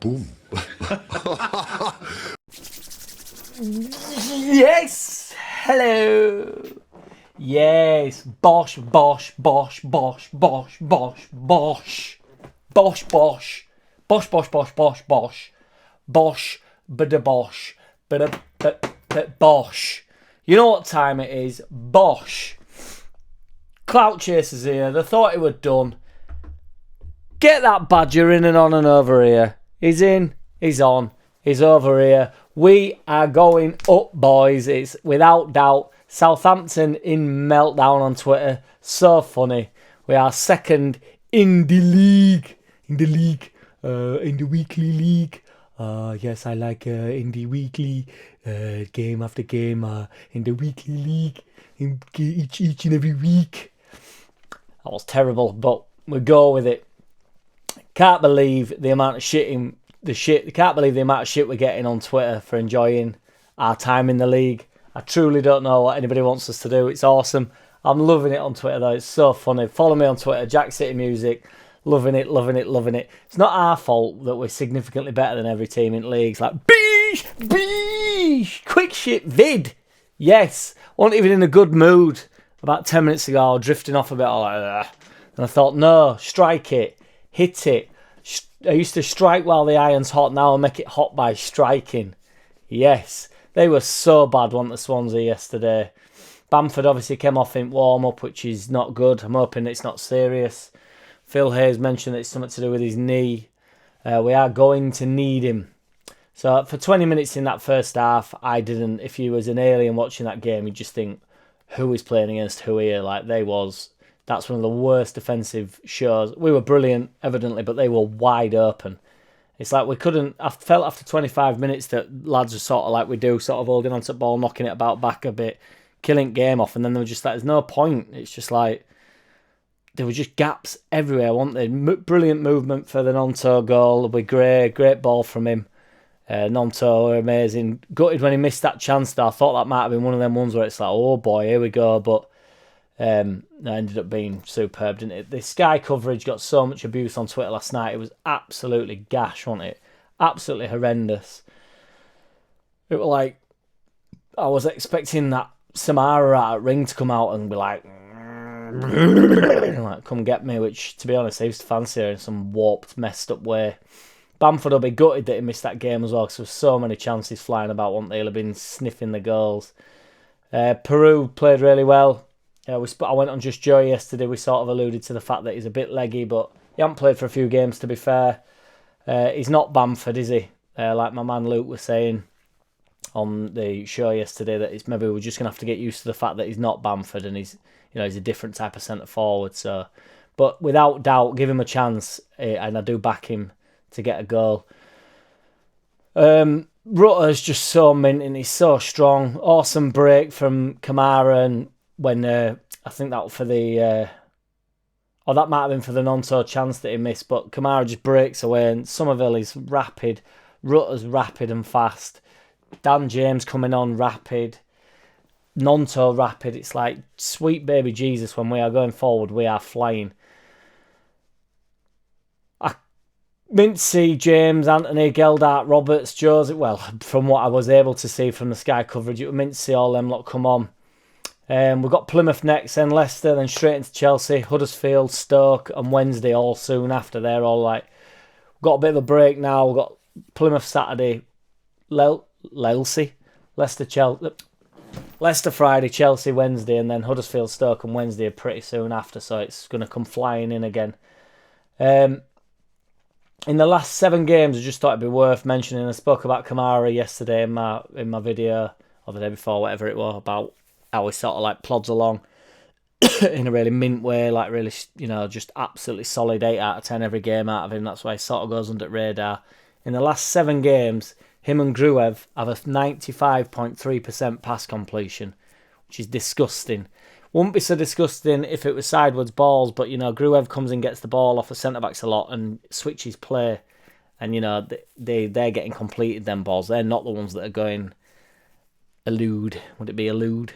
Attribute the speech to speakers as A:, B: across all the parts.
A: Boom.
B: Yes! Hello! Yes! Bosh, bosh, bosh, bosh, bosh, bosh, bosh. Bosh, bosh. Bosh, bosh, bosh, bosh, bosh. Bosh, bada bosh. Bada bosh. You know what time it is? Bosh. Clout Chasers here. They thought it were done. Get that badger in and on and over here. He's in. He's on. He's over here. We are going up, boys. It's without doubt. Southampton in meltdown on Twitter. So funny. We are second in the league. In the weekly league. Yes, I like in the weekly game after game. In the weekly league. In each and every week. That was terrible, but we go with it. Can't believe the amount of can't believe the amount of shit we're getting on Twitter for enjoying our time in the league. I truly don't know what anybody wants us to do. It's awesome. I'm loving it on Twitter though. It's so funny. Follow me on Twitter, JackCity Music. Loving it, loving it, loving it. It's not our fault that we're significantly better than every team in leagues. Like, beesh, quick shit vid. Yes, wasn't even in a good mood about 10 minutes ago, drifting off a bit. Like, and I thought, no, strike it, hit it. I used to strike while the iron's hot. Now I'll make it hot by striking. Yes, they were so bad, weren't the Swansea yesterday. Bamford obviously came off in warm-up, which is not good. I'm hoping it's not serious. Phil Hayes mentioned that it's something to do with his knee. We are going to need him. So for 20 minutes in that first half, I didn't. If you was an alien watching that game, you'd just think, who is playing against who here? Like that's one of the worst defensive shows. We were brilliant, evidently, but they were wide open. It's like we couldn't. I felt after 25 minutes that lads were sort of like we do, sort of holding onto the ball, knocking it about back a bit, killing game off, and then they were just like, there's no point. It's just like there were just gaps everywhere, weren't there? Brilliant movement for the Nonto goal with Gray. Great ball from him. Nonto, amazing. Gutted when he missed that chance though. I thought that might have been one of them ones where it's like, oh boy, here we go. But it ended up being superb, didn't it? The Sky coverage got so much abuse on Twitter last night. It was absolutely gash, wasn't it? Absolutely horrendous. It was like, I was expecting that Samara at Ring to come out and be like, come get me, which, to be honest, I used to fancy her in some warped, messed up way. Bamford will be gutted that he missed that game as well, because there were so many chances flying about, weren't they? He'll have been sniffing the goals. Peru played really well. I went on Just Joy yesterday. We sort of alluded to the fact that he's a bit leggy, but he hasn't played for a few games, to be fair. He's not Bamford, is he? Like my man Luke was saying on the show yesterday, that it's maybe we're just going to have to get used to the fact that he's not Bamford and he's a different type of centre forward. So, but without doubt, give him a chance, and I do back him to get a goal. Rutter's just so mint and he's so strong. Awesome break from Kamara, and when I think that for the that might have been for the Nonto chance that he missed, but Kamara just breaks away, and Somerville is rapid. Rutter's rapid and fast. Dan James coming on rapid. Nonto rapid. It's like sweet baby Jesus. When we are going forward, we are flying. Mincy, James, Anthony, Geldart, Roberts, Joseph. Well, from what I was able to see from the Sky coverage, it was Mincy, all them lot come on. We've got Plymouth next, then Leicester, then straight into Chelsea, Huddersfield, Stoke, and Wednesday all soon after. They're all like, we've got a bit of a break now. We've got Plymouth Saturday, Leicester Friday, Chelsea Wednesday, and then Huddersfield, Stoke, and Wednesday are pretty soon after. So it's going to come flying in again. In the last 7 games, I just thought it'd be worth mentioning. I spoke about Kamara yesterday in my video, or the day before, whatever it was, about how he sort of like plods along in a really mint way, like really, just absolutely solid 8 out of 10 every game out of him. That's why he sort of goes under the radar. In the last 7 games, him and Gruev have a 95.3% pass completion, which is disgusting. Wouldn't be so disgusting if it was sideways balls, but, Gruev comes and gets the ball off the centre-backs a lot and switches play. And, they're getting completed, them balls. They're not the ones that are going elude. Would it be elude?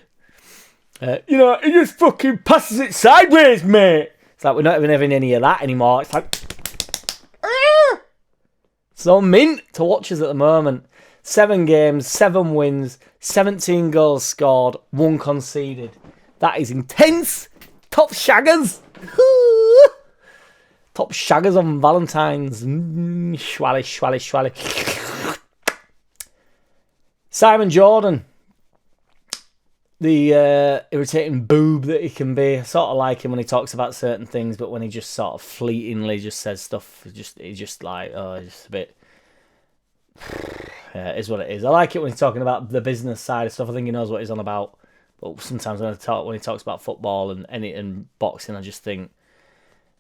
B: He just fucking passes it sideways, mate. It's like we're not even having any of that anymore. It's like... So mint to watch us at the moment. 7 games, 7 wins, 17 goals scored, 1 conceded. That is intense. Top shaggers. Top shaggers on Valentine's. Schwally, schwally, schwally. Simon Jordan. The irritating boob that he can be. I sort of like him when he talks about certain things, but when he just sort of fleetingly just says stuff, he's just like, oh, just a bit. Yeah, it is what it is. I like it when he's talking about the business side of stuff. I think he knows what he's on about. But sometimes when he talks about football and boxing, I just think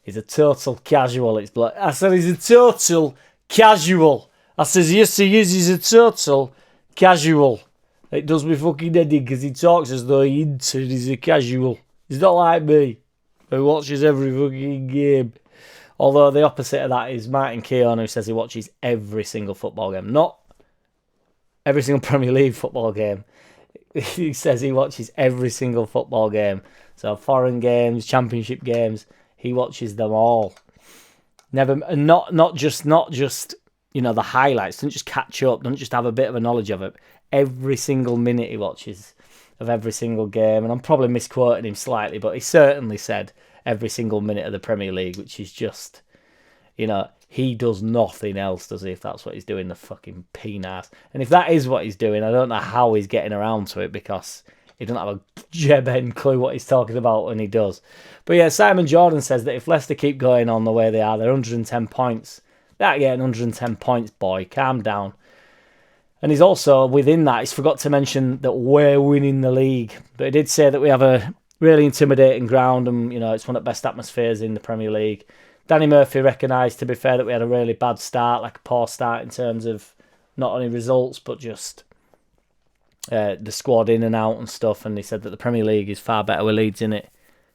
B: he's a total casual. It's like, I said he's a total casual. I says yes he is. He's a total casual. It does me fucking head in because he talks as though he's a casual. He's not like me, who watches every fucking game. Although the opposite of that is Martin Keown, who says he watches every single football game. Not every single Premier League football game. He says he watches every single football game. So foreign games, championship games, he watches them all. Not just you know, the highlights. Don't just catch up. Don't just have a bit of a knowledge of it. Every single minute he watches of every single game. And I'm probably misquoting him slightly, but he certainly said every single minute of the Premier League, which is just, you know, he does nothing else, does he, if that's what he's doing, the fucking penis. And if that is what he's doing, I don't know how he's getting around to it, because he doesn't have a jeb-end clue what he's talking about when he does. But yeah, Simon Jordan says that if Leicester keep going on the way they are, they're 110 points. They're getting 110 points, boy. Calm down. And he's also, within that, he's forgot to mention that we're winning the league. But he did say that we have a really intimidating ground and, you know, it's one of the best atmospheres in the Premier League. Danny Murphy recognised, to be fair, that we had a really bad start, like a poor start in terms of not only results, but just the squad in and out and stuff. And he said that the Premier League is far better with Leeds in it.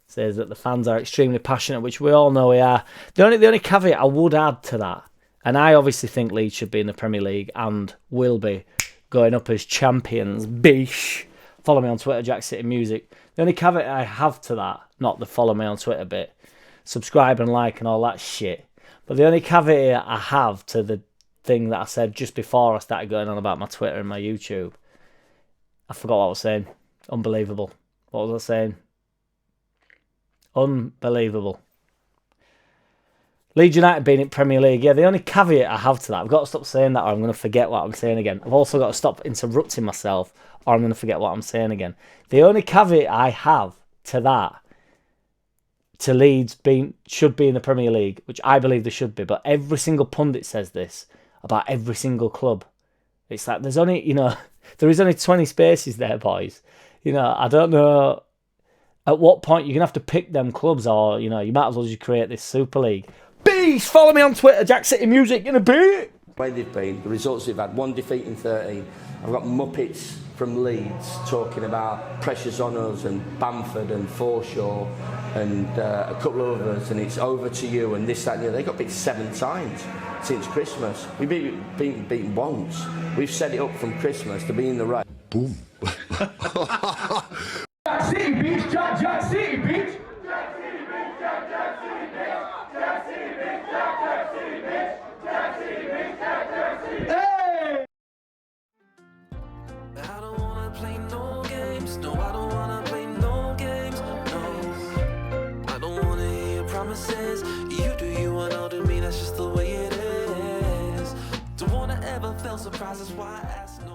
B: Says that the fans are extremely passionate, which we all know we are. The only caveat I would add to that, and I obviously think Leeds should be in the Premier League and will be going up as champions. Bish. Follow me on Twitter, JackCity Music. The only caveat I have to that, not the follow me on Twitter bit, subscribe and like and all that shit, but the only caveat I have to the thing that I said just before I started going on about my Twitter and my YouTube, I forgot what I was saying. Unbelievable. What was I saying? Unbelievable. Leeds United being in Premier League. Yeah, the only caveat I have to that, I've got to stop saying that or I'm going to forget what I'm saying again. I've also got to stop interrupting myself or I'm going to forget what I'm saying again. The only caveat I have to that, to Leeds should be in the Premier League, which I believe they should be, but every single pundit says this about every single club. It's like there's only, you know, there is only 20 spaces there, boys. You know, I don't know at what point you're going to have to pick them clubs, or, you know, you might as well just create this Super League. Beast! Follow me on Twitter, JackCity Music, in a bit!
A: Way they've been, the results they've had, 1 defeat in 13. I've got Muppets from Leeds talking about pressures on us and Bamford and Forshaw and a couple of others, and it's over to you and this, that and the other. They got beat 7 times since Christmas. We've been beaten once. We've set it up from Christmas to be in the race.
C: Boom.
D: JackCity beach, JackCity beach. Hey!
E: I don't wanna play no games. No, I don't wanna play no games. No, I don't wanna hear your promises. You do you, and I'll do me. That's just the way it is. Don't wanna ever feel surprised. That's why I ask no.